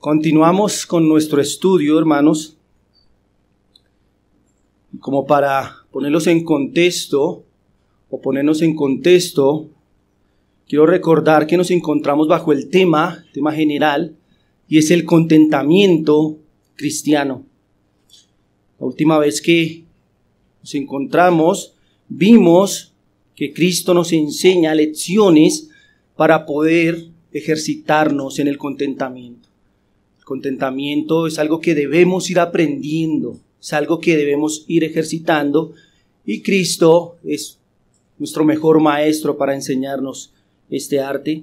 Continuamos con nuestro estudio, hermanos. Como para ponernos en contexto, quiero recordar que nos encontramos bajo el tema general, y es el contentamiento cristiano. La última vez que nos encontramos, vimos que Cristo nos enseña lecciones para poder ejercitarnos en el contentamiento. El contentamiento es algo que debemos ir aprendiendo, es algo que debemos ir ejercitando, y Cristo es nuestro mejor maestro para enseñarnos este arte.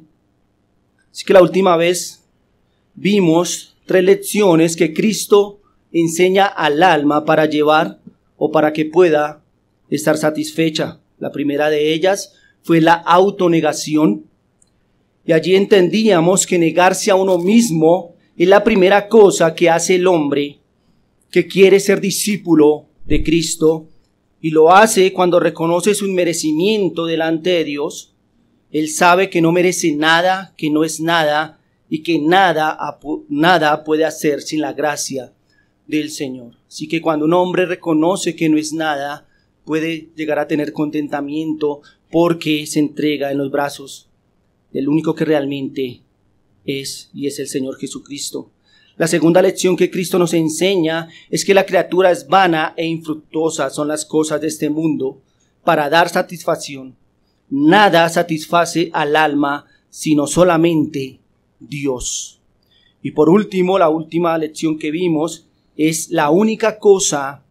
Así que la última vez vimos 3 lecciones que Cristo enseña al alma para llevar o para que pueda estar satisfecha. La primera de ellas fue la autonegación, y allí entendíamos que negarse a uno mismo es la primera cosa que hace el hombre que quiere ser discípulo de Cristo, y lo hace cuando reconoce su inmerecimiento delante de Dios. Él sabe que no merece nada, que no es nada, y que nada puede hacer sin la gracia del Señor. Así que cuando un hombre reconoce que no es nada, puede llegar a tener contentamiento porque se entrega en los brazos del único que realmente es, y es el Señor Jesucristo. La segunda lección que Cristo nos enseña es que la criatura es vana e infructuosa, son las cosas de este mundo para dar satisfacción. Nada satisface al alma sino solamente Dios. Y por último, la última lección que vimos es la única cosa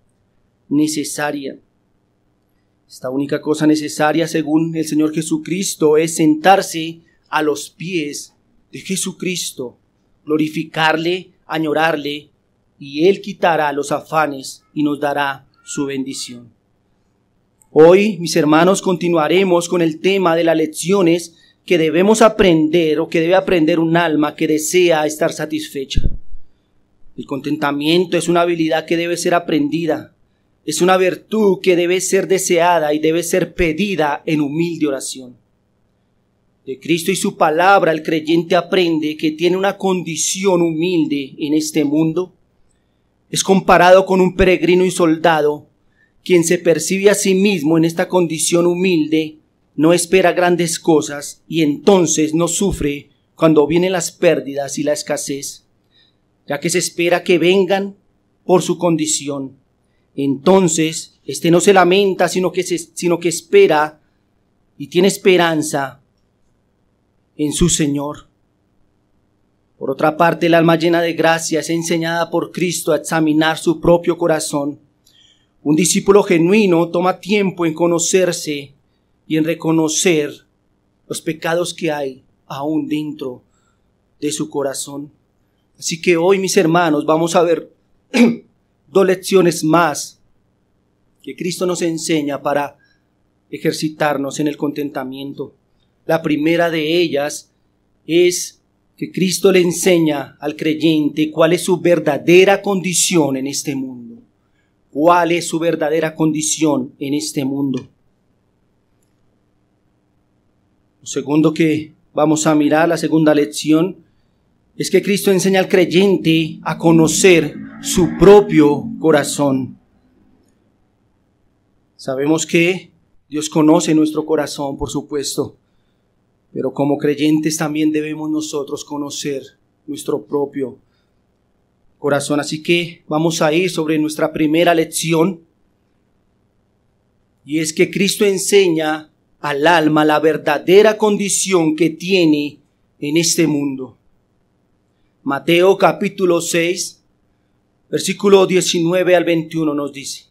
necesaria. Esta única cosa necesaria, según el Señor Jesucristo, es sentarse a los pies de Jesucristo, glorificarle, añorarle, y Él quitará los afanes y nos dará su bendición. Hoy, mis hermanos, continuaremos con el tema de las lecciones que debemos aprender o que debe aprender un alma que desea estar satisfecha. El contentamiento es una habilidad que debe ser aprendida, es una virtud que debe ser deseada y debe ser pedida en humilde oración. De Cristo y su palabra el creyente aprende que tiene una condición humilde en este mundo. Es comparado con un peregrino y soldado, quien se percibe a sí mismo en esta condición humilde, no espera grandes cosas y entonces no sufre cuando vienen las pérdidas y la escasez, ya que se espera que vengan por su condición. Entonces, no se lamenta, sino que espera y tiene esperanza en su Señor. Por otra parte, el alma llena de gracia es enseñada por Cristo a examinar su propio corazón. Un discípulo genuino toma tiempo en conocerse y en reconocer los pecados que hay aún dentro de su corazón. Así que hoy, mis hermanos, vamos a ver 2 lecciones más que Cristo nos enseña para ejercitarnos en el contentamiento. La primera de ellas es que Cristo le enseña al creyente cuál es su verdadera condición en este mundo. ¿Cuál es su verdadera condición en este mundo? Lo segundo que vamos a mirar, la segunda lección, es que Cristo enseña al creyente a conocer su propio corazón. Sabemos que Dios conoce nuestro corazón, por supuesto, pero como creyentes también debemos nosotros conocer nuestro propio corazón. Así que vamos a ir sobre nuestra primera lección, y es que Cristo enseña al alma la verdadera condición que tiene en este mundo. Mateo capítulo 6, versículo 19 al 21 nos dice.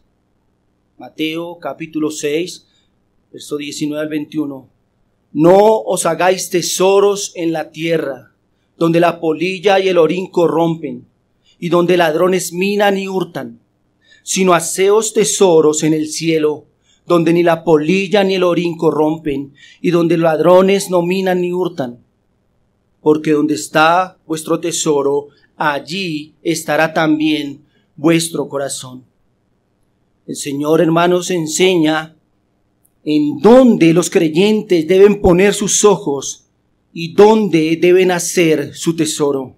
Mateo capítulo 6, verso 19 al 21. No os hagáis tesoros en la tierra, donde la polilla y el orín corrompen, y donde ladrones minan y hurtan, sino haceos tesoros en el cielo, donde ni la polilla ni el orín corrompen, y donde ladrones no minan ni hurtan. Porque donde está vuestro tesoro, allí estará también vuestro corazón. El Señor, hermanos, enseña en dónde los creyentes deben poner sus ojos y dónde deben hacer su tesoro.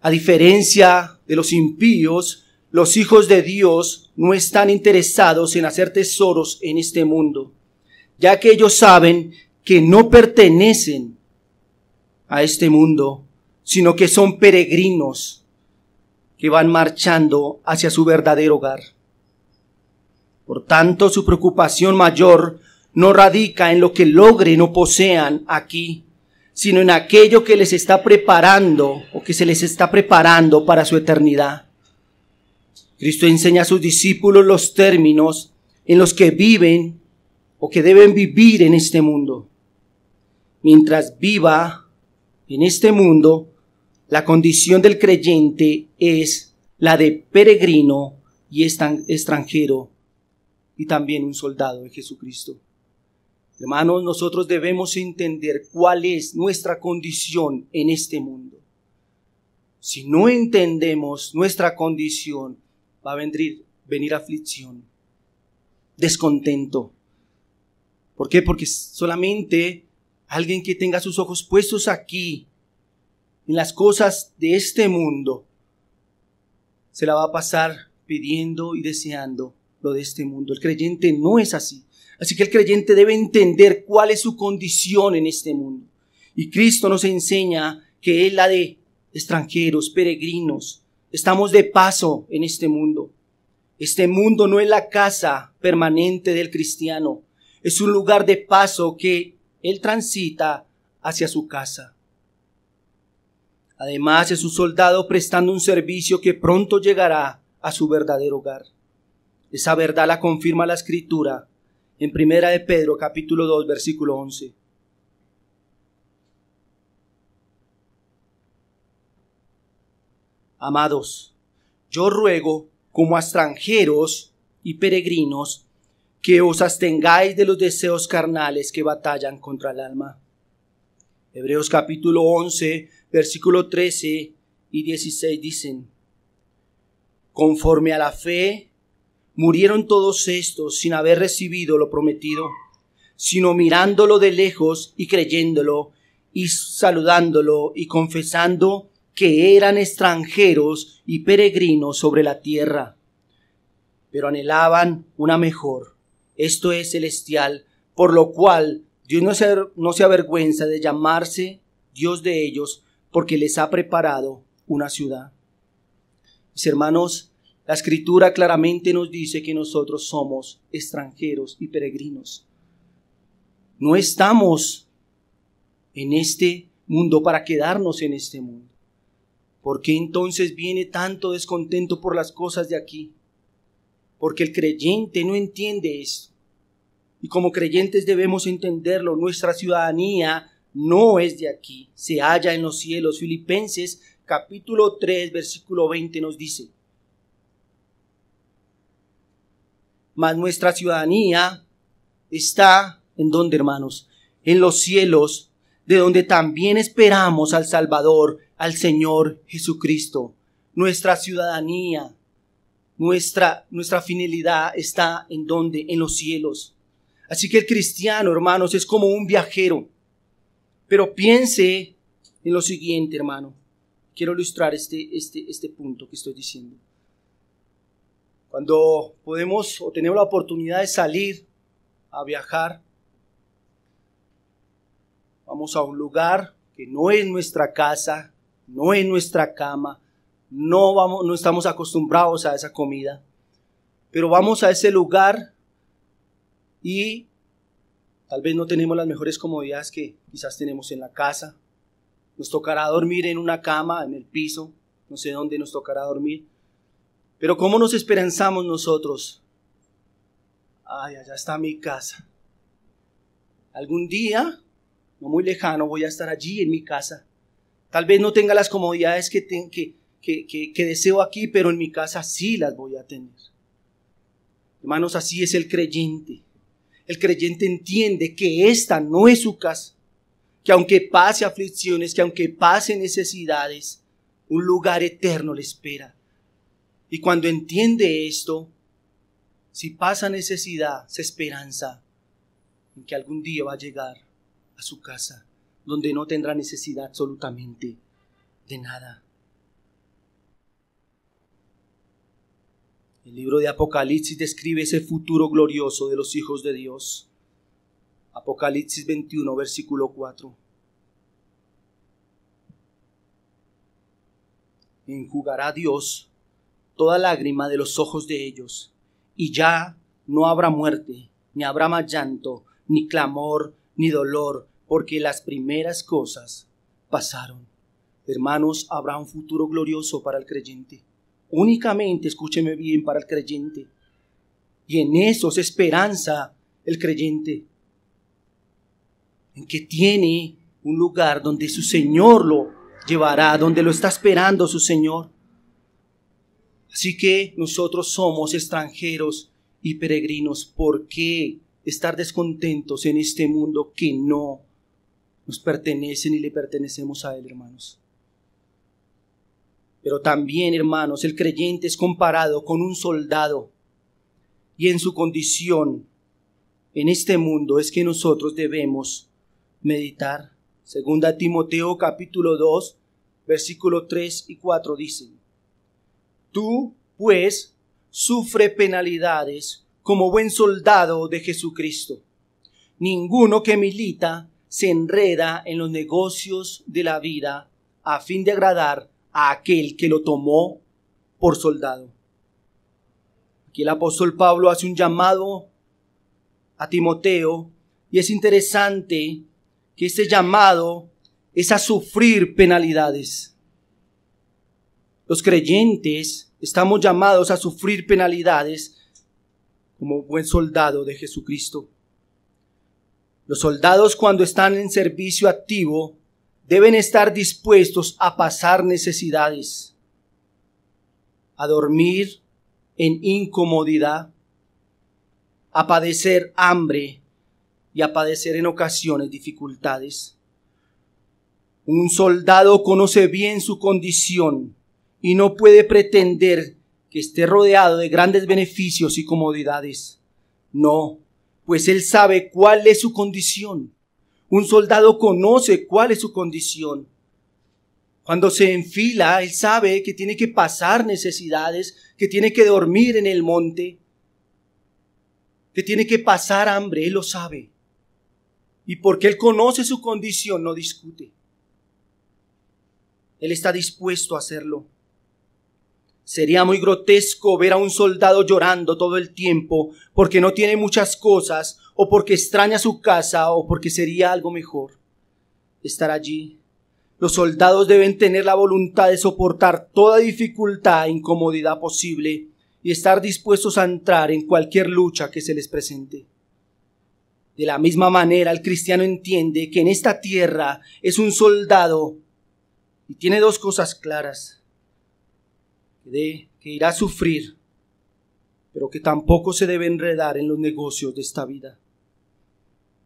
A diferencia de los impíos, los hijos de Dios no están interesados en hacer tesoros en este mundo, ya que ellos saben que no pertenecen a este mundo, sino que son peregrinos que van marchando hacia su verdadero hogar. Por tanto, su preocupación mayor no radica en lo que logren o posean aquí, sino en aquello que les está preparando o que se les está preparando para su eternidad. Cristo enseña a sus discípulos los términos en los que viven o que deben vivir en este mundo. Mientras viva en este mundo, la condición del creyente es la de peregrino y extranjero y también un soldado de Jesucristo. Hermanos, nosotros debemos entender cuál es nuestra condición en este mundo. Si no entendemos nuestra condición, va a venir aflicción, descontento. ¿Por qué? Porque solamente alguien que tenga sus ojos puestos aquí, en las cosas de este mundo, se la va a pasar pidiendo y deseando lo de este mundo. El creyente no es así. Así que el creyente debe entender cuál es su condición en este mundo. Y Cristo nos enseña que es la de extranjeros, peregrinos. Estamos de paso en este mundo. Este mundo no es la casa permanente del cristiano. Es un lugar de paso que él transita hacia su casa. Además, es un soldado prestando un servicio que pronto llegará a su verdadero hogar. Esa verdad la confirma la Escritura en 1 de Pedro, capítulo 2, versículo 11. Amados, yo ruego como a extranjeros y peregrinos que os abstengáis de los deseos carnales que batallan contra el alma. Hebreos capítulo 11, versículo 13 y 16 dicen: conforme a la fe, murieron todos estos sin haber recibido lo prometido, sino mirándolo de lejos y creyéndolo y saludándolo y confesando que eran extranjeros y peregrinos sobre la tierra. Pero anhelaban una mejor, esto es celestial, por lo cual Dios no se avergüenza de llamarse Dios de ellos, porque les ha preparado una ciudad. Mis hermanos, la Escritura claramente nos dice que nosotros somos extranjeros y peregrinos. No estamos en este mundo para quedarnos en este mundo. ¿Por qué entonces viene tanto descontento por las cosas de aquí? Porque el creyente no entiende esto. Y como creyentes debemos entenderlo. Nuestra ciudadanía no es de aquí, se halla en los cielos. Filipenses capítulo 3, versículo 20 nos dice: mas nuestra ciudadanía está, ¿en dónde, hermanos? En los cielos, de donde también esperamos al Salvador, al Señor Jesucristo. Nuestra ciudadanía, nuestra finalidad está ¿en dónde? En los cielos. Así que el cristiano, hermanos, es como un viajero. Pero piense en lo siguiente, hermano. Quiero ilustrar este punto que estoy diciendo. Cuando podemos o tenemos la oportunidad de salir a viajar, vamos a un lugar que no es nuestra casa, no es nuestra cama, no estamos acostumbrados a esa comida, pero vamos a ese lugar y tal vez no tenemos las mejores comodidades que quizás tenemos en la casa. Nos tocará dormir en una cama, en el piso, no sé dónde nos tocará dormir. Pero ¿cómo nos esperanzamos nosotros? Ay, allá está mi casa. Algún día, no muy lejano, voy a estar allí en mi casa. Tal vez no tenga las comodidades que deseo aquí, pero en mi casa sí las voy a tener. Hermanos, así es el creyente. El creyente entiende que esta no es su casa, que aunque pase aflicciones, que aunque pase necesidades, un lugar eterno le espera. Y cuando entiende esto, si pasa necesidad, se esperanza en que algún día va a llegar a su casa, donde no tendrá necesidad absolutamente de nada. El libro de Apocalipsis describe ese futuro glorioso de los hijos de Dios. Apocalipsis 21, versículo 4. Enjugará Dios toda lágrima de los ojos de ellos, y ya no habrá muerte, ni habrá más llanto, ni clamor, ni dolor, porque las primeras cosas pasaron. Hermanos, habrá un futuro glorioso para el creyente. Únicamente, escúcheme bien, para el creyente. Y en eso se esperanza el creyente, en que tiene un lugar donde su Señor lo llevará, donde lo está esperando su Señor. Así que nosotros somos extranjeros y peregrinos. ¿Por qué estar descontentos en este mundo que no nos pertenece ni le pertenecemos a Él, hermanos? Pero también, hermanos, el creyente es comparado con un soldado, y en su condición en este mundo es que nosotros debemos meditar. Segunda Timoteo capítulo 2, versículo 3 y 4 dicen: Tú, pues, sufre penalidades como buen soldado de Jesucristo. Ninguno que milita se enreda en los negocios de la vida a fin de agradar a aquel que lo tomó por soldado. Aquí el apóstol Pablo hace un llamado a Timoteo, y es interesante que este llamado es a sufrir penalidades. Los creyentes estamos llamados a sufrir penalidades como buen soldado de Jesucristo. Los soldados, cuando están en servicio activo, deben estar dispuestos a pasar necesidades, a dormir en incomodidad, a padecer hambre y a padecer en ocasiones dificultades. Un soldado conoce bien su condición y no puede pretender que esté rodeado de grandes beneficios y comodidades. No, pues él sabe cuál es su condición. Un soldado conoce cuál es su condición. Cuando se enfila, él sabe que tiene que pasar necesidades, que tiene que dormir en el monte, que tiene que pasar hambre, él lo sabe. Y porque él conoce su condición, no discute. Él está dispuesto a hacerlo. Sería muy grotesco ver a un soldado llorando todo el tiempo porque no tiene muchas cosas, o porque extraña su casa, o porque sería algo mejor estar allí. Los soldados deben tener la voluntad de soportar toda dificultad e incomodidad posible y estar dispuestos a entrar en cualquier lucha que se les presente. De la misma manera, el cristiano entiende que en esta tierra es un soldado y tiene dos cosas claras: que irá a sufrir, pero que tampoco se debe enredar en los negocios de esta vida.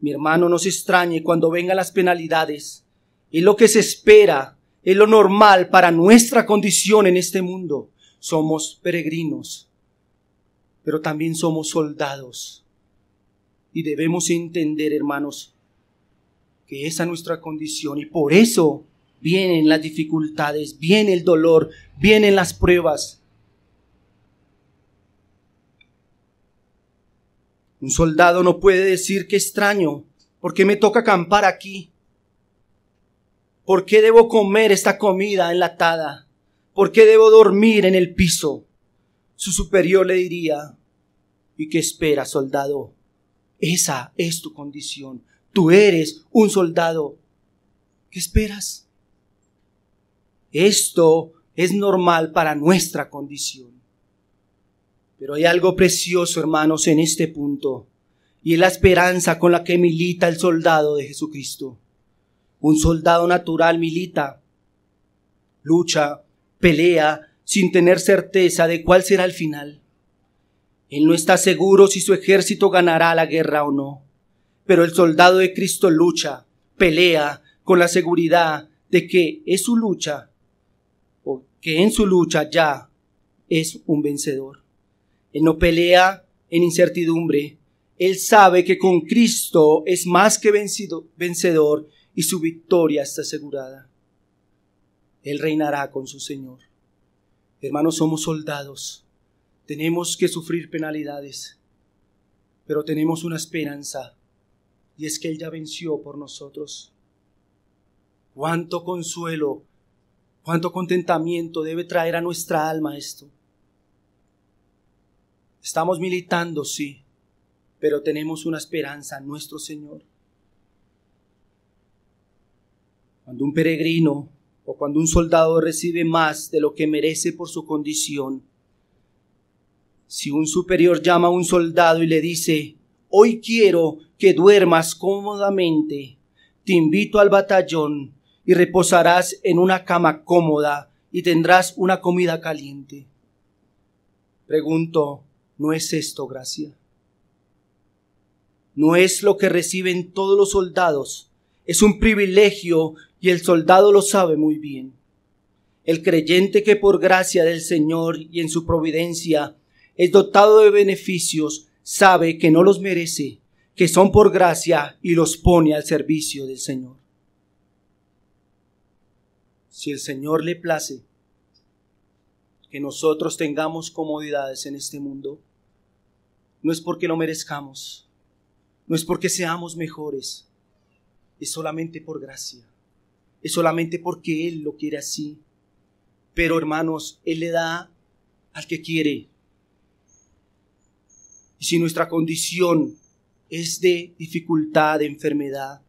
Mi hermano, no se extrañe cuando vengan las penalidades. Es lo que se espera, es lo normal para nuestra condición en este mundo. Somos peregrinos, pero también somos soldados. Y debemos entender, hermanos, que esa es nuestra condición, y por eso vienen las dificultades, viene el dolor, vienen las pruebas. Un soldado no puede decir: qué extraño, ¿por qué me toca acampar aquí? ¿Por qué debo comer esta comida enlatada? ¿Por qué debo dormir en el piso? Su superior le diría: ¿y qué esperas, soldado? Esa es tu condición. Tú eres un soldado. ¿Qué esperas? Esto es normal para nuestra condición. Pero hay algo precioso, hermanos, en este punto, y es la esperanza con la que milita el soldado de Jesucristo. Un soldado natural milita, lucha, pelea, sin tener certeza de cuál será el final. Él no está seguro si su ejército ganará la guerra o no. Pero el soldado de Cristo lucha, pelea, con la seguridad de que es su lucha, o que en su lucha ya es un vencedor. Él no pelea en incertidumbre. Él sabe que con Cristo es más que vencedor, y su victoria está asegurada. Él reinará con su Señor. Hermanos, somos soldados. Tenemos que sufrir penalidades, pero tenemos una esperanza, y es que Él ya venció por nosotros. Cuánto consuelo, cuánto contentamiento debe traer a nuestra alma esto. Estamos militando, sí, pero tenemos una esperanza en nuestro Señor. Cuando un peregrino o cuando un soldado recibe más de lo que merece por su condición, si un superior llama a un soldado y le dice: hoy quiero que duermas cómodamente, te invito al batallón y reposarás en una cama cómoda y tendrás una comida caliente. Pregunto, ¿no es esto gracia? ¿No es lo que reciben todos los soldados? Es un privilegio y el soldado lo sabe muy bien. El creyente que por gracia del Señor y en su providencia es dotado de beneficios, sabe que no los merece, que son por gracia y los pone al servicio del Señor. Si el Señor le place que nosotros tengamos comodidades en este mundo, no es porque lo merezcamos, no es porque seamos mejores, es solamente por gracia, es solamente porque Él lo quiere así. Pero hermanos, Él le da al que quiere. Y si nuestra condición es de dificultad, de enfermedad,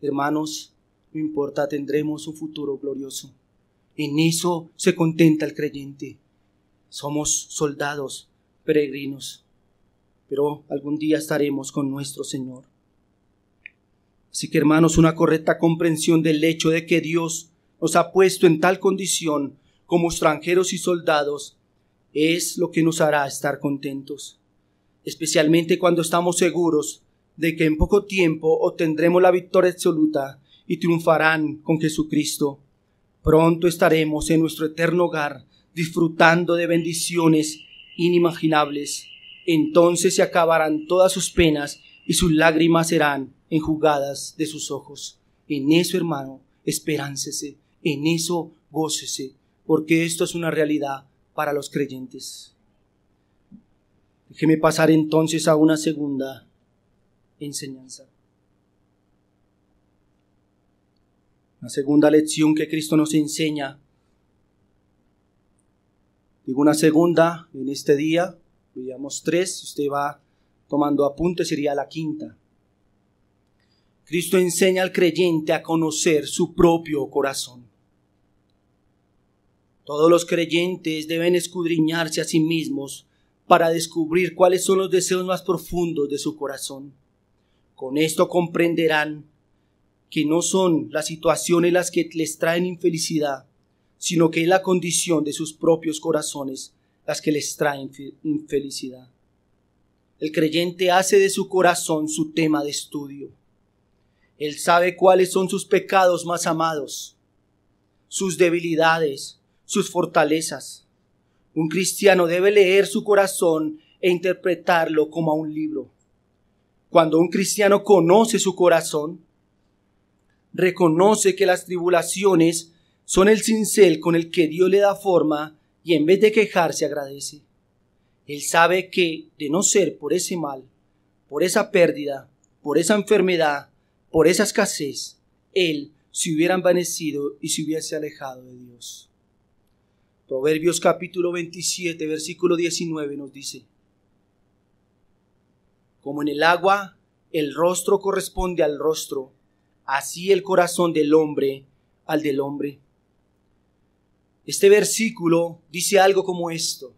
hermanos, no importa, tendremos un futuro glorioso. En eso se contenta el creyente. Somos soldados, peregrinos, pero algún día estaremos con nuestro Señor. Así que, hermanos, una correcta comprensión del hecho de que Dios nos ha puesto en tal condición como extranjeros y soldados es lo que nos hará estar contentos, especialmente cuando estamos seguros de que en poco tiempo obtendremos la victoria absoluta y triunfarán con Jesucristo. Pronto estaremos en nuestro eterno hogar disfrutando de bendiciones inimaginables. Entonces se acabarán todas sus penas y sus lágrimas serán enjugadas de sus ojos. En eso, hermano, esperáncese, en eso gócese, porque esto es una realidad para los creyentes. Déjeme pasar entonces a una segunda enseñanza. La segunda lección que Cristo nos enseña. Digo una segunda en este día, veíamos 3, si usted va tomando apuntes sería la quinta. Cristo enseña al creyente a conocer su propio corazón. Todos los creyentes deben escudriñarse a sí mismos para descubrir cuáles son los deseos más profundos de su corazón. Con esto comprenderán que no son las situaciones las que les traen infelicidad, sino que es la condición de sus propios corazones las que les traen infelicidad. El creyente hace de su corazón su tema de estudio. Él sabe cuáles son sus pecados más amados, sus debilidades, sus fortalezas. Un cristiano debe leer su corazón e interpretarlo como a un libro. Cuando un cristiano conoce su corazón, reconoce que las tribulaciones son el cincel con el que Dios le da forma y en vez de quejarse agradece. Él sabe que de no ser por ese mal, por esa pérdida, por esa enfermedad, por esa escasez, él se hubiera envanecido y se hubiese alejado de Dios. Proverbios capítulo 27, versículo 19 nos dice: como en el agua el rostro corresponde al rostro, así el corazón del hombre al del hombre. Este versículo dice algo como esto: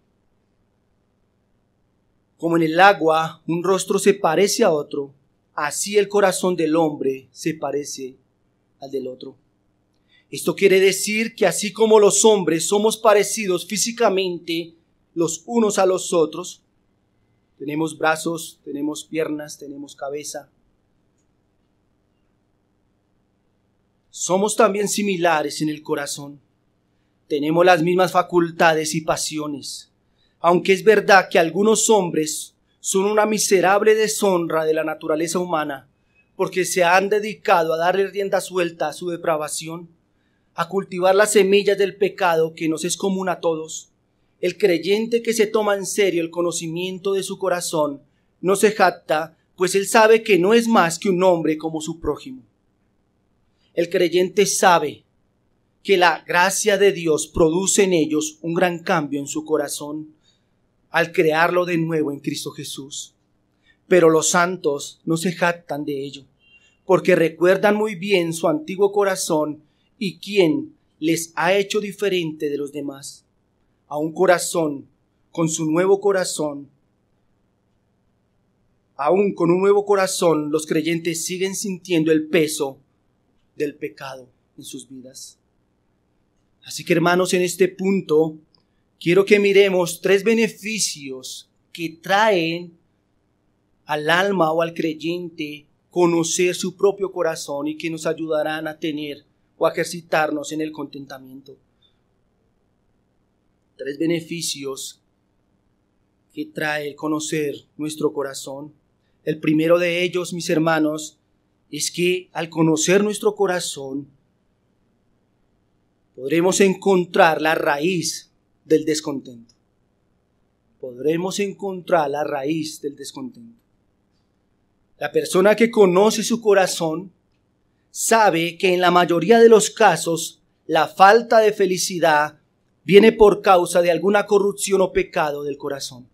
como en el agua un rostro se parece a otro, así el corazón del hombre se parece al del otro. Esto quiere decir que así como los hombres somos parecidos físicamente los unos a los otros, tenemos brazos, tenemos piernas, tenemos cabeza, somos también similares en el corazón. Tenemos las mismas facultades y pasiones, aunque es verdad que algunos hombres son una miserable deshonra de la naturaleza humana, porque se han dedicado a darle rienda suelta a su depravación, a cultivar las semillas del pecado que nos es común a todos. El creyente que se toma en serio el conocimiento de su corazón no se jacta, pues él sabe que no es más que un hombre como su prójimo. El creyente sabe que la gracia de Dios produce en ellos un gran cambio en su corazón al crearlo de nuevo en Cristo Jesús. Pero los santos no se jactan de ello, porque recuerdan muy bien su antiguo corazón y quién les ha hecho diferente de los demás. A un corazón, con su nuevo corazón, aún con un nuevo corazón, los creyentes siguen sintiendo el peso del pecado en sus vidas. Así que, hermanos, en este punto quiero que miremos 3 beneficios que traen al alma o al creyente conocer su propio corazón y que nos ayudarán a tener o a ejercitarnos en el contentamiento. 3 beneficios que trae el conocer nuestro corazón. El primero de ellos, mis hermanos, es que al conocer nuestro corazón podremos encontrar la raíz del descontento. Podremos encontrar la raíz del descontento. La persona que conoce su corazón sabe que en la mayoría de los casos la falta de felicidad viene por causa de alguna corrupción o pecado del corazón.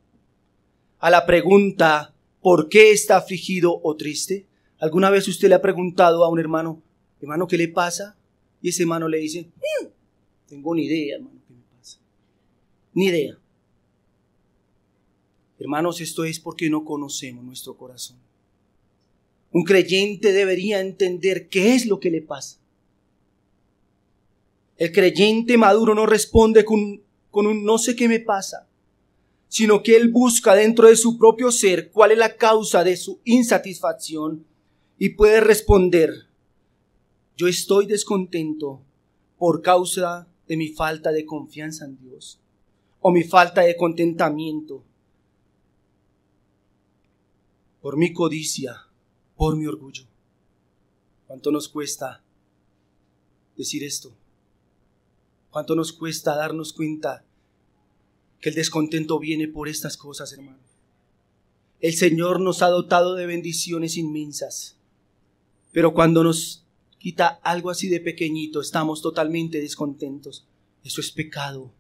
A la pregunta, ¿por qué está afligido o triste? ¿Alguna vez usted le ha preguntado a un hermano, hermano, ¿qué le pasa? Y ese hermano le dice, tengo ni idea, hermano, ¿qué me pasa? Ni idea. Hermanos, esto es porque no conocemos nuestro corazón. Un creyente debería entender qué es lo que le pasa. El creyente maduro no responde con un no sé qué me pasa, sino que él busca dentro de su propio ser cuál es la causa de su insatisfacción y puede responder, yo estoy descontento por causa de mi falta de confianza en Dios o mi falta de contentamiento, por mi codicia, por mi orgullo. ¿Cuánto nos cuesta decir esto? ¿Cuánto nos cuesta darnos cuenta que el descontento viene por estas cosas, hermano? El Señor nos ha dotado de bendiciones inmensas, pero cuando nos quita algo así de pequeñito, estamos totalmente descontentos. Eso es pecado.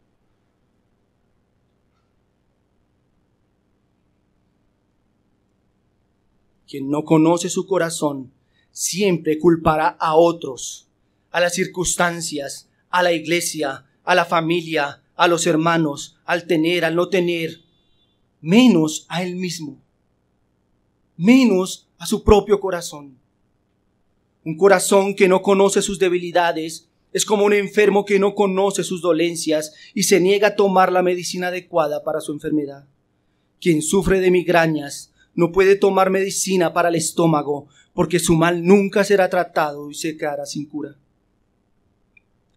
Quien no conoce su corazón siempre culpará a otros, a las circunstancias, a la iglesia, a la familia, a los hermanos, al tener, al no tener, menos a él mismo, menos a su propio corazón. Un corazón que no conoce sus debilidades es como un enfermo que no conoce sus dolencias y se niega a tomar la medicina adecuada para su enfermedad. Quien sufre de migrañas no puede tomar medicina para el estómago porque su mal nunca será tratado y se quedará sin cura.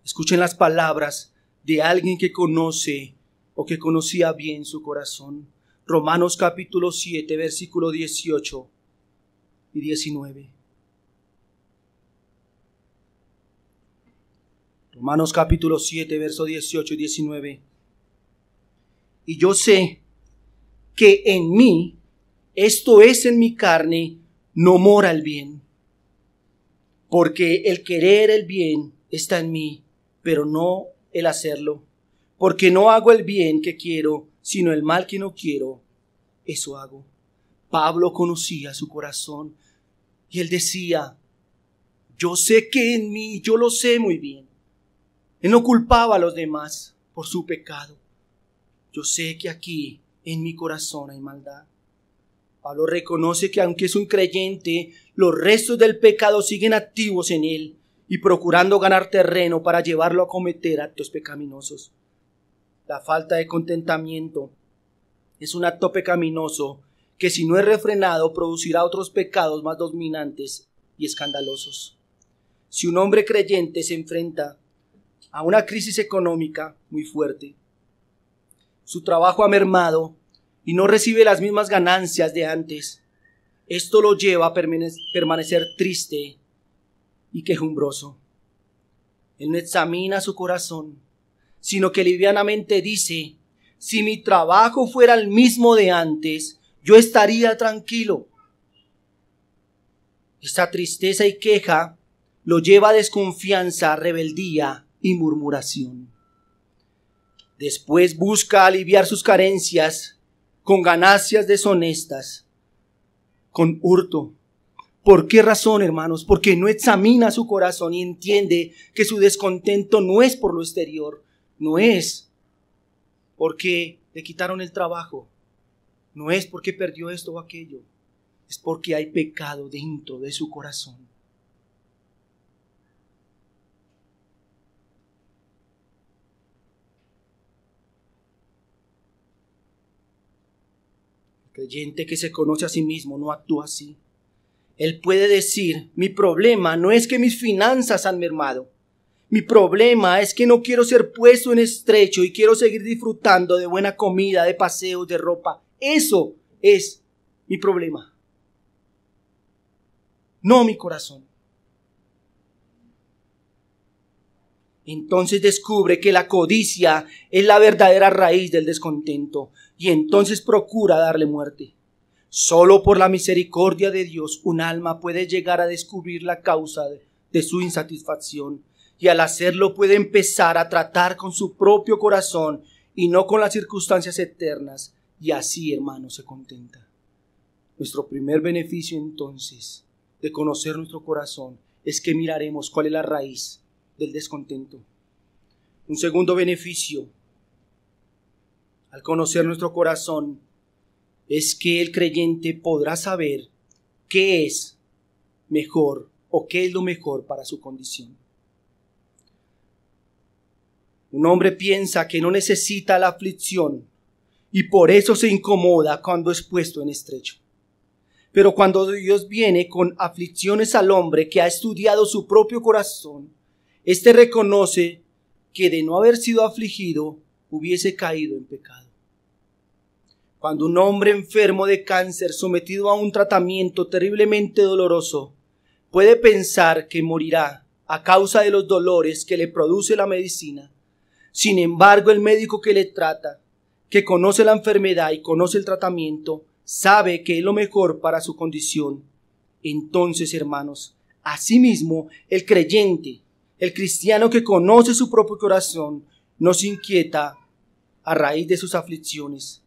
Escuchen las palabras de alguien que conoce o que conocía bien su corazón. Romanos capítulo 7, versículo 18 y 19. Romanos capítulo 7, verso 18 y 19. Y yo sé que en mí, esto es en mi carne, no mora el bien. Porque el querer el bien está en mí, pero no el hacerlo. Porque no hago el bien que quiero, sino el mal que no quiero, eso hago. Pablo conocía su corazón y él decía, yo sé que en mí, yo lo sé muy bien. Él no culpaba a los demás por su pecado. Yo sé que aquí en mi corazón hay maldad. Pablo reconoce que aunque es un creyente, los restos del pecado siguen activos en él y procurando ganar terreno para llevarlo a cometer actos pecaminosos. La falta de contentamiento es un acto pecaminoso que si no es refrenado producirá otros pecados más dominantes y escandalosos. Si un hombre creyente se enfrenta a una crisis económica muy fuerte, su trabajo ha mermado y no recibe las mismas ganancias de antes, esto lo lleva a permanecer triste y quejumbroso. Él no examina su corazón, sino que livianamente dice, Si mi trabajo fuera el mismo de antes, yo estaría tranquilo. Esta tristeza y queja lo lleva a desconfianza, rebeldía y murmuración. Después busca aliviar sus carencias con ganancias deshonestas, con hurto. ¿Por qué razón, hermanos? Porque no examina su corazón y entiende que su descontento no es por lo exterior, no es porque le quitaron el trabajo, no es porque perdió esto o aquello, es porque hay pecado dentro de su corazón. El creyente que se conoce a sí mismo no actúa así. Él puede decir, mi problema no es que mis finanzas han mermado. Mi problema es que no quiero ser puesto en estrecho y quiero seguir disfrutando de buena comida, de paseos, de ropa. Eso es mi problema. No mi corazón. Entonces descubre que la codicia es la verdadera raíz del descontento y entonces procura darle muerte. Solo por la misericordia de Dios un alma puede llegar a descubrir la causa de su insatisfacción y al hacerlo puede empezar a tratar con su propio corazón y no con las circunstancias eternas y así, hermano, se contenta. Nuestro primer beneficio entonces de conocer nuestro corazón es que miraremos cuál es la raíz del descontento. Un segundo beneficio al conocer nuestro corazón es que el creyente podrá saber qué es mejor o qué es lo mejor para su condición. Un hombre piensa que no necesita la aflicción y por eso se incomoda cuando es puesto en estrecho. Pero cuando Dios viene con aflicciones al hombre que ha estudiado su propio corazón, éste reconoce que de no haber sido afligido hubiese caído en pecado. Cuando un hombre enfermo de cáncer sometido a un tratamiento terriblemente doloroso puede pensar que morirá a causa de los dolores que le produce la medicina, sin embargo el médico que le trata, que conoce la enfermedad y conoce el tratamiento, sabe que es lo mejor para su condición. Entonces, hermanos, asimismo el creyente, el cristiano que conoce su propio corazón, no se inquieta a raíz de sus aflicciones.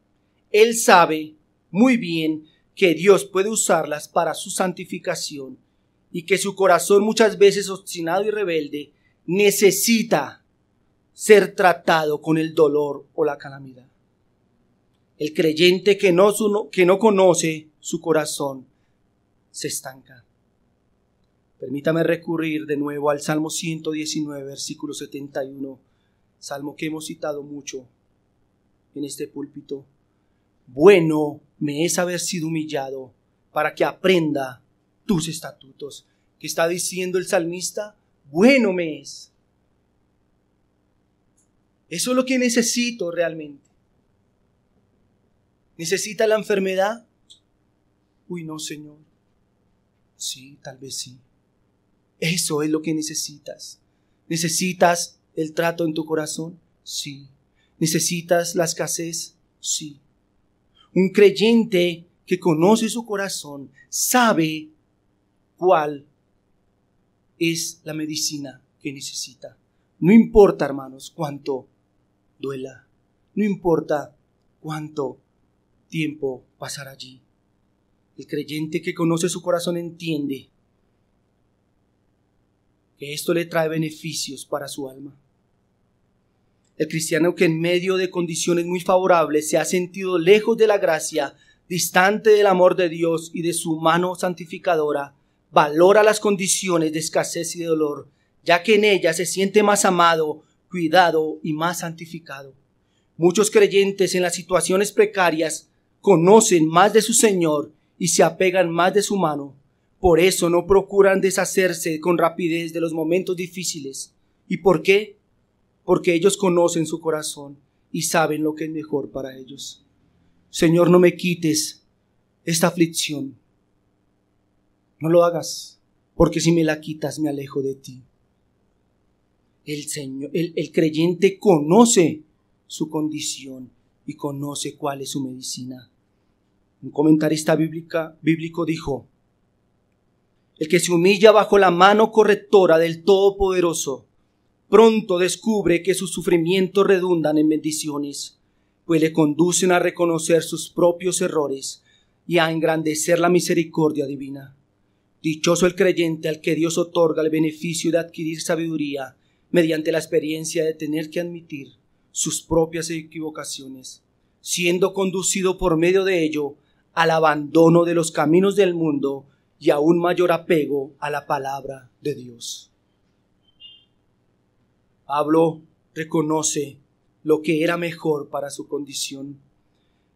Él sabe muy bien que Dios puede usarlas para su santificación y que su corazón, muchas veces obstinado y rebelde, necesita ser tratado con el dolor o la calamidad. El creyente que no conoce su corazón se estanca. Permítame recurrir de nuevo al Salmo 119, versículo 71, salmo que hemos citado mucho en este púlpito. Bueno me es haber sido humillado para que aprenda tus estatutos. ¿Qué está diciendo el salmista? Bueno me es. Eso es lo que necesito realmente. ¿Necesita la enfermedad? Uy, no, Señor. Sí, tal vez sí. Eso es lo que necesitas. ¿Necesitas el trato en tu corazón? Sí. ¿Necesitas la escasez? Sí. Un creyente que conoce su corazón sabe cuál es la medicina que necesita. No importa, hermanos, cuánto duela. No importa cuánto tiempo pasar allí. El creyente que conoce su corazón entiende que esto le trae beneficios para su alma. El cristiano que en medio de condiciones muy favorables se ha sentido lejos de la gracia, distante del amor de Dios y de su mano santificadora, valora las condiciones de escasez y de dolor, ya que en ellas se siente más amado, cuidado y más santificado. Muchos creyentes en las situaciones precarias conocen más de su Señor y se apegan más de su mano. Por eso no procuran deshacerse con rapidez de los momentos difíciles. ¿Y por qué? Porque ellos conocen su corazón y saben lo que es mejor para ellos. Señor, no me quites esta aflicción. No lo hagas, porque si me la quitas me alejo de ti. El creyente conoce su condición y conoce cuál es su medicina. Un comentarista bíblico dijo: el que se humilla bajo la mano correctora del Todopoderoso, pronto descubre que sus sufrimientos redundan en bendiciones, pues le conducen a reconocer sus propios errores y a engrandecer la misericordia divina. Dichoso el creyente al que Dios otorga el beneficio de adquirir sabiduría mediante la experiencia de tener que admitir sus propias equivocaciones, siendo conducido por medio de ello al abandono de los caminos del mundo y a un mayor apego a la palabra de Dios. Pablo reconoce lo que era mejor para su condición.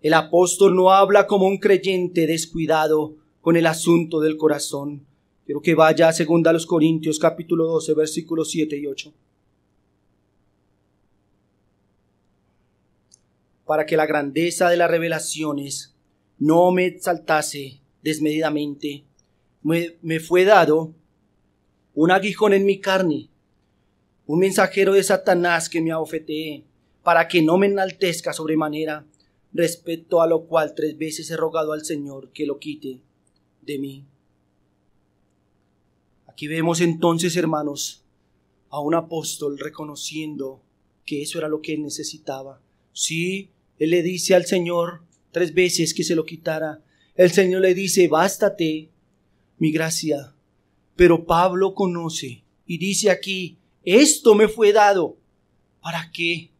El apóstol no habla como un creyente descuidado con el asunto del corazón. Quiero que vaya a 2 Corintios capítulo 12, versículos 7 y 8. Para que la grandeza de las revelaciones no me exaltase desmedidamente, me fue dado un aguijón en mi carne, un mensajero de Satanás que me abofetee, para que no me enaltezca sobremanera, respecto a lo cual 3 veces he rogado al Señor que lo quite de mí. Aquí vemos entonces, hermanos, a un apóstol reconociendo que eso era lo que él necesitaba. Sí, él le dice al Señor 3 veces que se lo quitara. El Señor le dice: bástate mi gracia. Pero Pablo conoce y dice aquí: esto me fue dado. ¿Para qué?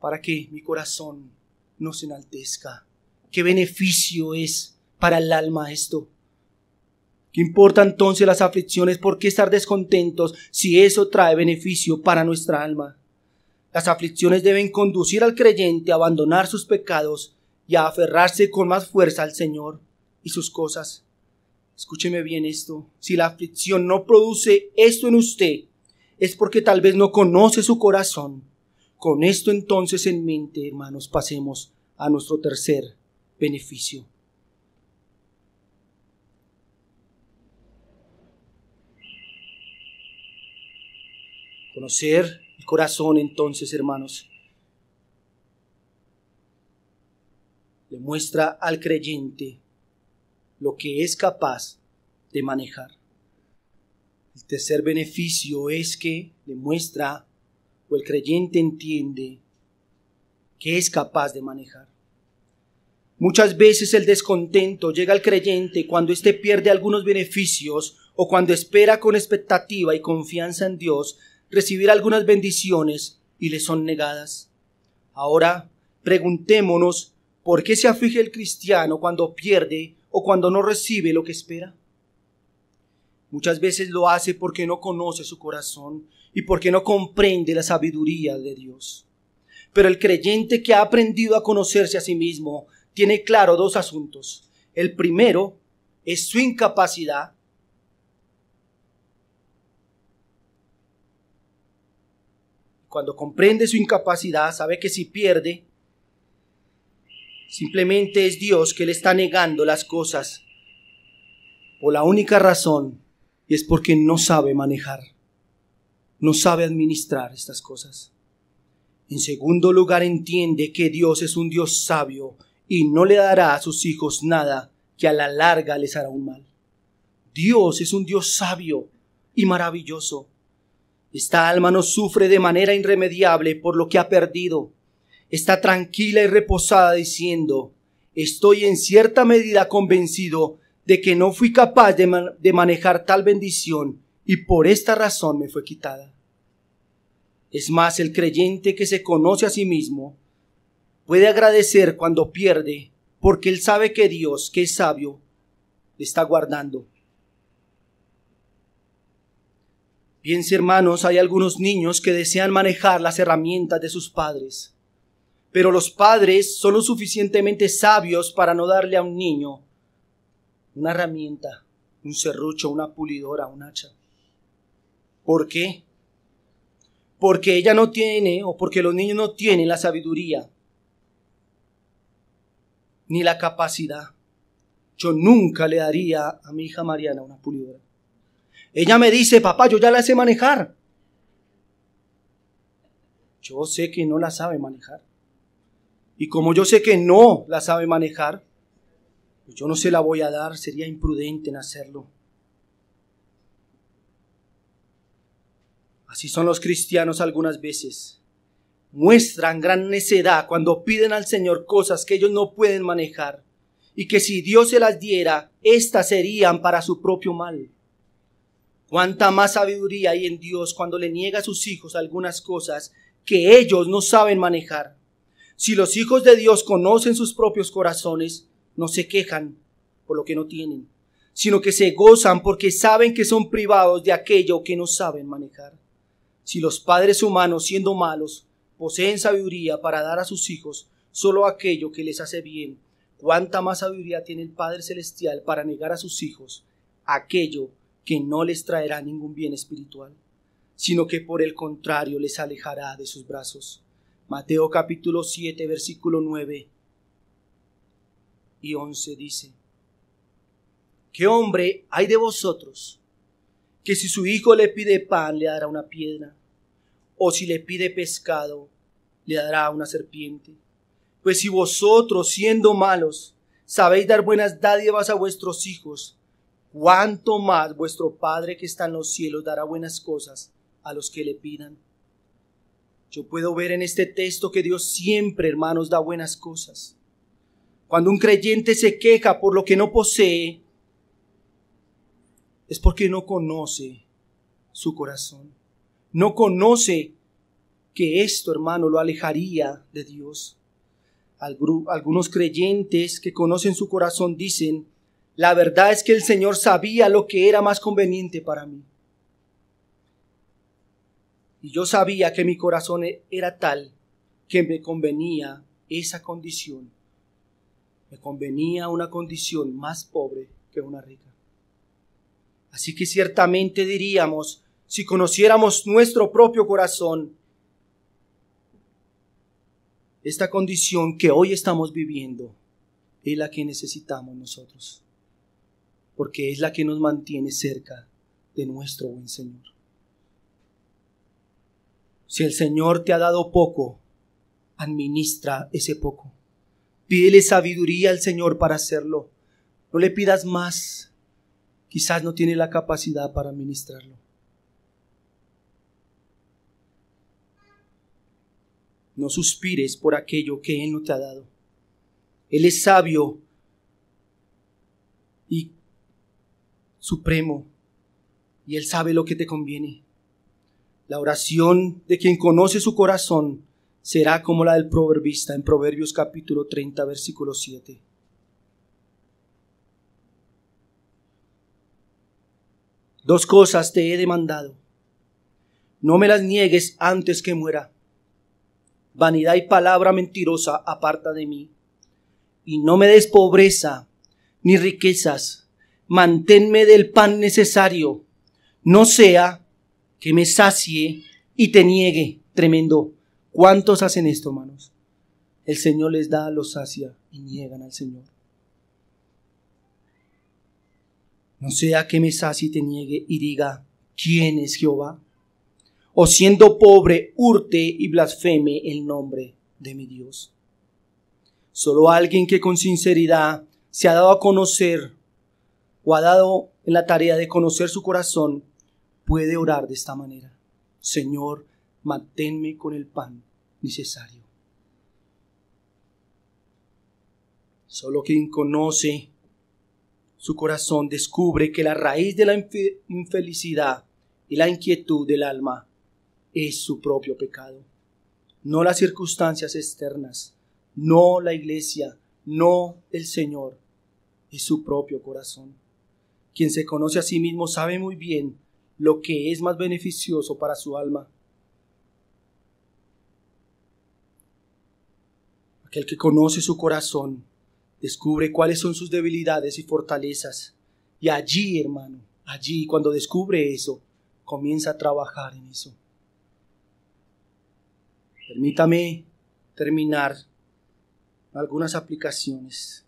Para que mi corazón no se enaltezca. ¿Qué beneficio es para el alma esto? ¿Qué importa entonces las aflicciones? ¿Por qué estar descontentos si eso trae beneficio para nuestra alma? Las aflicciones deben conducir al creyente a abandonar sus pecados y a aferrarse con más fuerza al Señor y sus cosas. Escúcheme bien esto: si la aflicción no produce esto en usted, es porque tal vez no conoce su corazón. Con esto entonces en mente, hermanos, pasemos a nuestro tercer beneficio. Conocer el corazón, entonces, hermanos, le muestra al creyente lo que es capaz de manejar. El tercer beneficio es que le muestra, o el creyente entiende, que es capaz de manejar. Muchas veces el descontento llega al creyente cuando éste pierde algunos beneficios o cuando espera con expectativa y confianza en Dios recibir algunas bendiciones y le son negadas. Ahora, preguntémonos, ¿por qué se aflige el cristiano cuando pierde o cuando no recibe lo que espera? Muchas veces lo hace porque no conoce su corazón y porque no comprende la sabiduría de Dios. Pero el creyente que ha aprendido a conocerse a sí mismo tiene claro 2 asuntos. El primero es su incapacidad. Cuando comprende su incapacidad, sabe que si pierde, simplemente es Dios que le está negando las cosas por la única razón, y es porque no sabe manejar, no sabe administrar estas cosas. En segundo lugar, entiende que Dios es un Dios sabio y no le dará a sus hijos nada que a la larga les hará un mal. Dios es un Dios sabio y maravilloso. Esta alma no sufre de manera irremediable por lo que ha perdido. Está tranquila y reposada diciendo: estoy en cierta medida convencido de que no fui capaz de manejar tal bendición y por esta razón me fue quitada. Es más, el creyente que se conoce a sí mismo puede agradecer cuando pierde, porque él sabe que Dios, que es sabio, le está guardando. Piense, hermanos, hay algunos niños que desean manejar las herramientas de sus padres, pero los padres son lo suficientemente sabios para no darle a un niño una herramienta, un serrucho, una pulidora, un hacha. ¿Por qué? Porque ella no tiene, o porque los niños no tienen la sabiduría ni la capacidad. Yo nunca le daría a mi hija Mariana una pulidora. Ella me dice: papá, yo ya la sé manejar. Yo sé que no la sabe manejar. Y como yo sé que no la sabe manejar, pues yo no se la voy a dar, sería imprudente en hacerlo. Así son los cristianos algunas veces. Muestran gran necedad cuando piden al Señor cosas que ellos no pueden manejar y que si Dios se las diera, éstas serían para su propio mal. Cuánta más sabiduría hay en Dios cuando le niega a sus hijos algunas cosas que ellos no saben manejar. Si los hijos de Dios conocen sus propios corazones, no se quejan por lo que no tienen, sino que se gozan porque saben que son privados de aquello que no saben manejar. Si los padres humanos, siendo malos, poseen sabiduría para dar a sus hijos solo aquello que les hace bien, cuánta más sabiduría tiene el Padre Celestial para negar a sus hijos aquello que no les traerá ningún bien espiritual, sino que por el contrario les alejará de sus brazos. Mateo capítulo 7, versículo 9 y 11 dice: ¿Qué hombre hay de vosotros que si su hijo le pide pan le dará una piedra? ¿O si le pide pescado le dará una serpiente? Pues si vosotros, siendo malos, sabéis dar buenas dádivas a vuestros hijos, ¿cuánto más vuestro Padre que está en los cielos dará buenas cosas a los que le pidan? Yo puedo ver en este texto que Dios siempre, hermanos, da buenas cosas. Cuando un creyente se queja por lo que no posee, es porque no conoce su corazón. No conoce que esto, hermano, lo alejaría de Dios. Algunos creyentes que conocen su corazón dicen: la verdad es que el Señor sabía lo que era más conveniente para mí. Y yo sabía que mi corazón era tal que me convenía esa condición. Me convenía una condición más pobre que una rica. Así que ciertamente diríamos, si conociéramos nuestro propio corazón, esta condición que hoy estamos viviendo es la que necesitamos nosotros, porque es la que nos mantiene cerca de nuestro buen Señor. Si el Señor te ha dado poco, administra ese poco. Pídele sabiduría al Señor para hacerlo. No le pidas más. Quizás no tiene la capacidad para administrarlo. No suspires por aquello que Él no te ha dado. Él es sabio y supremo, y Él sabe lo que te conviene. La oración de quien conoce su corazón será como la del proverbista en Proverbios capítulo 30, versículo 7. Dos cosas te he demandado. No me las niegues antes que muera. Vanidad y palabra mentirosa aparta de mí. Y no me des pobreza ni riquezas. Manténme del pan necesario. No sea que me sacie y te niegue. Tremendo. ¿Cuántos hacen esto, hermanos? El Señor les da, los sacia y niegan al Señor. No sea que me sacie y te niegue y diga: ¿quién es Jehová? O siendo pobre, hurte y blasfeme el nombre de mi Dios. Solo alguien que con sinceridad se ha dado a conocer o ha dado en la tarea de conocer su corazón puede orar de esta manera: Señor, manténme con el pan necesario. Solo quien conoce su corazón descubre que la raíz de la infelicidad y la inquietud del alma es su propio pecado, no las circunstancias externas, no la iglesia, no el Señor, es su propio corazón. Quien se conoce a sí mismo sabe muy bien lo que es más beneficioso para su alma. Aquel que conoce su corazón descubre cuáles son sus debilidades y fortalezas. Y allí, hermano, allí cuando descubre eso, comienza a trabajar en eso. Permítame terminar algunas aplicaciones.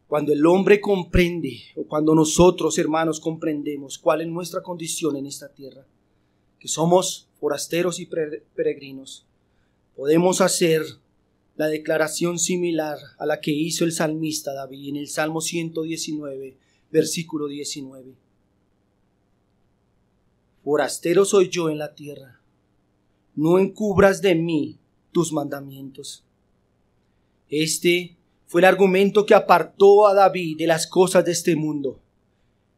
Cuando el hombre comprende, o cuando nosotros, hermanos, comprendemos cuál es nuestra condición en esta tierra, que somos forasteros y peregrinos, podemos hacer la declaración similar a la que hizo el salmista David en el Salmo 119, versículo 19. Forastero soy yo en la tierra, no encubras de mí tus mandamientos. Este fue el argumento que apartó a David de las cosas de este mundo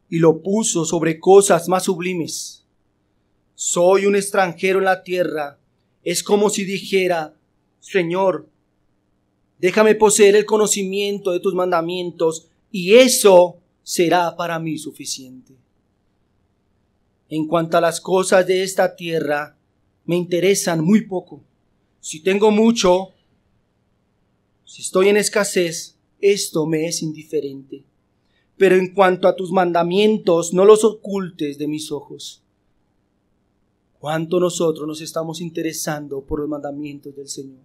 y lo puso sobre cosas más sublimes. Soy un extranjero en la tierra. Es como si dijera: Señor, déjame poseer el conocimiento de tus mandamientos y eso será para mí suficiente. En cuanto a las cosas de esta tierra, me interesan muy poco. Si tengo mucho, si estoy en escasez, esto me es indiferente. Pero en cuanto a tus mandamientos, no los ocultes de mis ojos. ¿Cuánto nosotros nos estamos interesando por los mandamientos del Señor?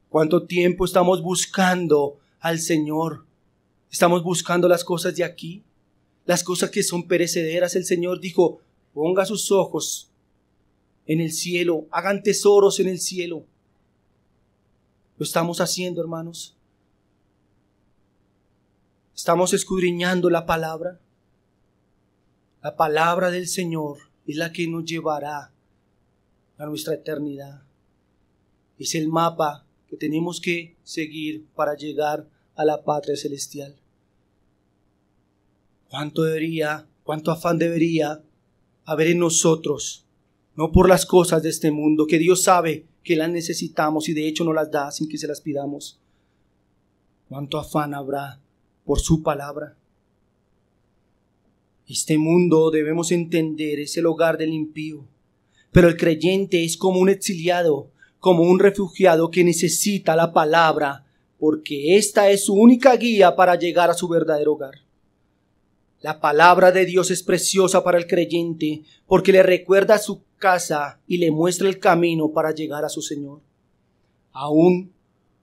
¿Cuánto tiempo estamos buscando al Señor? ¿Estamos buscando las cosas de aquí? Las cosas que son perecederas. El Señor dijo: ponga sus ojos en el cielo, hagan tesoros en el cielo. ¿Lo estamos haciendo, hermanos? ¿Estamos escudriñando la palabra? La palabra del Señor es la que nos llevará a nuestra eternidad. Es el mapa que tenemos que seguir para llegar a la patria celestial. ¿Cuánto afán debería haber en nosotros? No por las cosas de este mundo, que Dios sabe que las necesitamos y de hecho nos las da sin que se las pidamos. ¿Cuánto afán habrá por su palabra? Este mundo, debemos entender, es el hogar del impío, pero el creyente es como un exiliado, como un refugiado que necesita la palabra, porque esta es su única guía para llegar a su verdadero hogar. La palabra de Dios es preciosa para el creyente, porque le recuerda su casa y le muestra el camino para llegar a su Señor. A un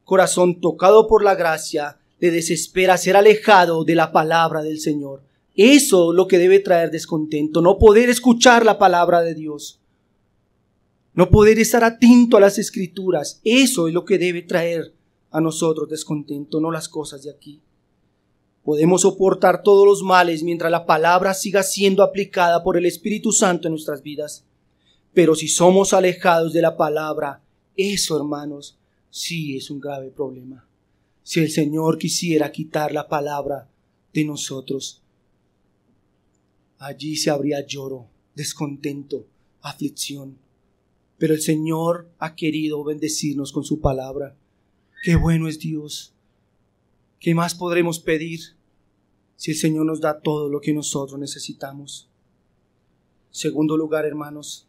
corazón tocado por la gracia le desespera ser alejado de la palabra del Señor. Eso es lo que debe traer descontento, no poder escuchar la palabra de Dios, no poder estar atento a las Escrituras. Eso es lo que debe traer a nosotros descontento, no las cosas de aquí. Podemos soportar todos los males mientras la palabra siga siendo aplicada por el Espíritu Santo en nuestras vidas. Pero si somos alejados de la palabra, eso, hermanos, sí es un grave problema. Si el Señor quisiera quitar la palabra de nosotros, allí se habría lloro, descontento, aflicción. Pero el Señor ha querido bendecirnos con su palabra. ¡Qué bueno es Dios! ¿Qué más podremos pedir si el Señor nos da todo lo que nosotros necesitamos? Segundo lugar, hermanos,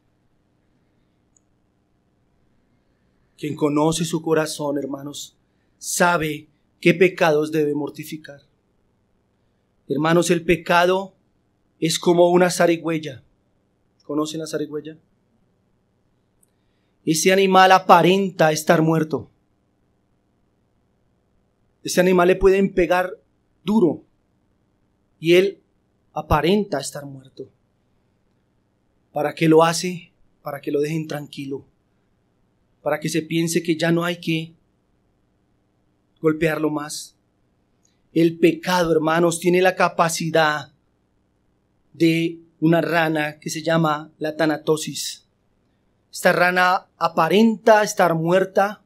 quien conoce su corazón, hermanos, sabe qué pecados debe mortificar. Hermanos, el pecado es como una zarigüeya. ¿Conocen la zarigüeya? Ese animal aparenta estar muerto. Ese animal le pueden pegar duro y él aparenta estar muerto. ¿Para qué lo hace? Para que lo dejen tranquilo. Para que se piense que ya no hay que golpearlo más. El pecado, hermanos, tiene la capacidad de una rana que se llama la tanatosis. Esta rana aparenta estar muerta,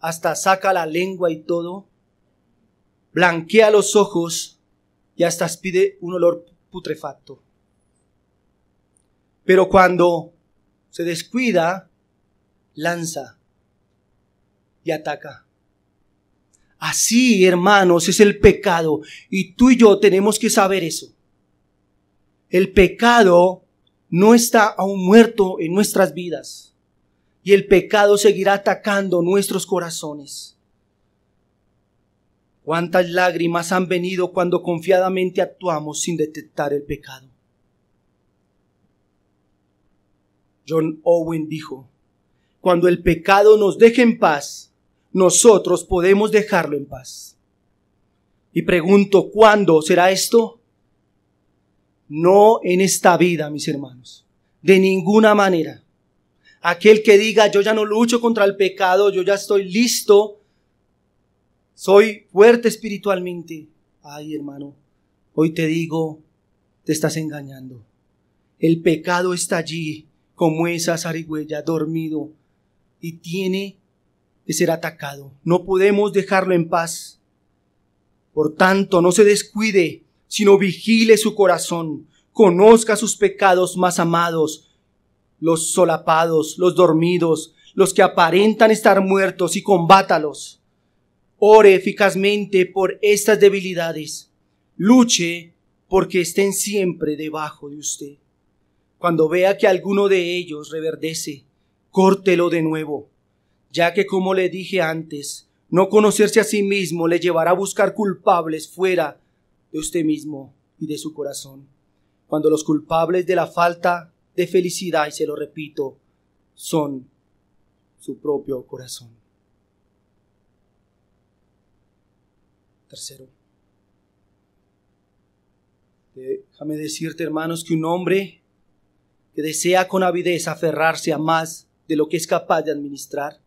hasta saca la lengua y todo, blanquea los ojos y hasta expide un olor putrefacto. Pero cuando se descuida, lanza y ataca. Así, hermanos, es el pecado, y tú y yo tenemos que saber eso. El pecado no está aún muerto en nuestras vidas, y el pecado seguirá atacando nuestros corazones. ¿Cuántas lágrimas han venido cuando confiadamente actuamos sin detectar el pecado? John Owen dijo: cuando el pecado nos deje en paz, nosotros podemos dejarlo en paz. Y pregunto, ¿cuándo será esto? No en esta vida, mis hermanos. De ninguna manera. Aquel que diga, yo ya no lucho contra el pecado, yo ya estoy listo, soy fuerte espiritualmente. Ay, hermano, hoy te digo, te estás engañando. El pecado está allí como esa zarigüeya dormido y tiene que ser atacado. No podemos dejarlo en paz. Por tanto, no se descuide, sino vigile su corazón. Conozca sus pecados más amados, los solapados, los dormidos, los que aparentan estar muertos, y combátalos. Ore eficazmente por estas debilidades. Luche porque estén siempre debajo de usted. Cuando vea que alguno de ellos reverdece, córtelo de nuevo, ya que, como le dije antes, no conocerse a sí mismo le llevará a buscar culpables fuera de usted mismo y de su corazón. Cuando los culpables de la falta de felicidad, y se lo repito, son su propio corazón. Tercero, déjame decirte, hermanos, que un hombre que desea con avidez aferrarse a más de lo que es capaz de administrar,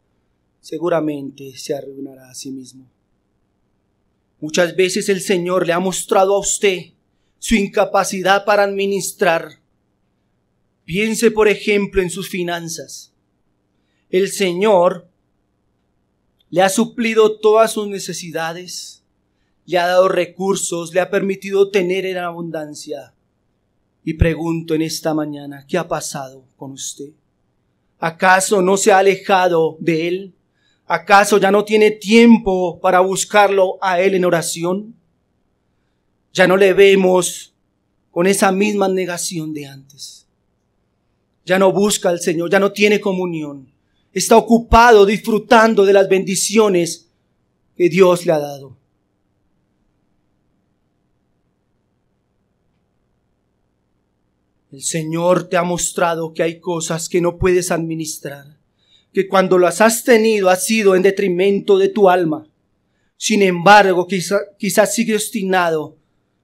seguramente se arruinará a sí mismo. Muchas veces el Señor le ha mostrado a usted su incapacidad para administrar. Piense, por ejemplo, en sus finanzas. El Señor le ha suplido todas sus necesidades, le ha dado recursos, le ha permitido tener en abundancia. Y pregunto en esta mañana, ¿qué ha pasado con usted? ¿Acaso no se ha alejado de Él? ¿Acaso ya no tiene tiempo para buscarlo a Él en oración? Ya no le vemos con esa misma negación de antes. Ya no busca al Señor, ya no tiene comunión. Está ocupado disfrutando de las bendiciones que Dios le ha dado. El Señor te ha mostrado que hay cosas que no puedes administrar, que cuando las has tenido ha sido en detrimento de tu alma. Sin embargo, quizás sigue obstinado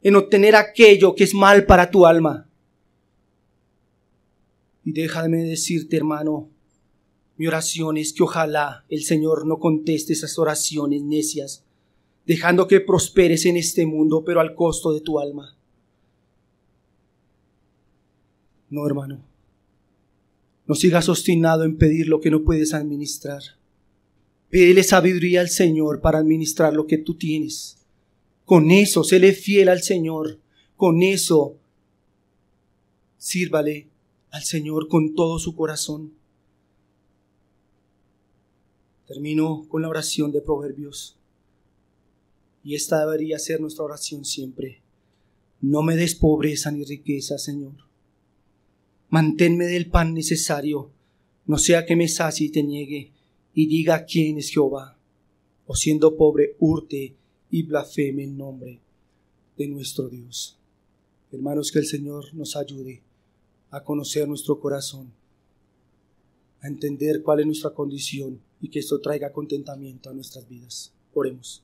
en obtener aquello que es mal para tu alma. Y déjame decirte, hermano, mi oración es que ojalá el Señor no conteste esas oraciones necias, dejando que prosperes en este mundo, pero al costo de tu alma. No, hermano, no sigas obstinado en pedir lo que no puedes administrar. Pídele sabiduría al Señor para administrar lo que tú tienes. Con eso, séle fiel al Señor. Con eso, sírvale al Señor con todo su corazón. Termino con la oración de Proverbios. Y esta debería ser nuestra oración siempre. No me des pobreza ni riqueza, Señor. Manténme del pan necesario, no sea que me sacie y te niegue y diga quién es Jehová, o siendo pobre hurte y blasfeme el nombre de nuestro Dios. Hermanos, que el Señor nos ayude a conocer nuestro corazón, a entender cuál es nuestra condición y que esto traiga contentamiento a nuestras vidas. Oremos.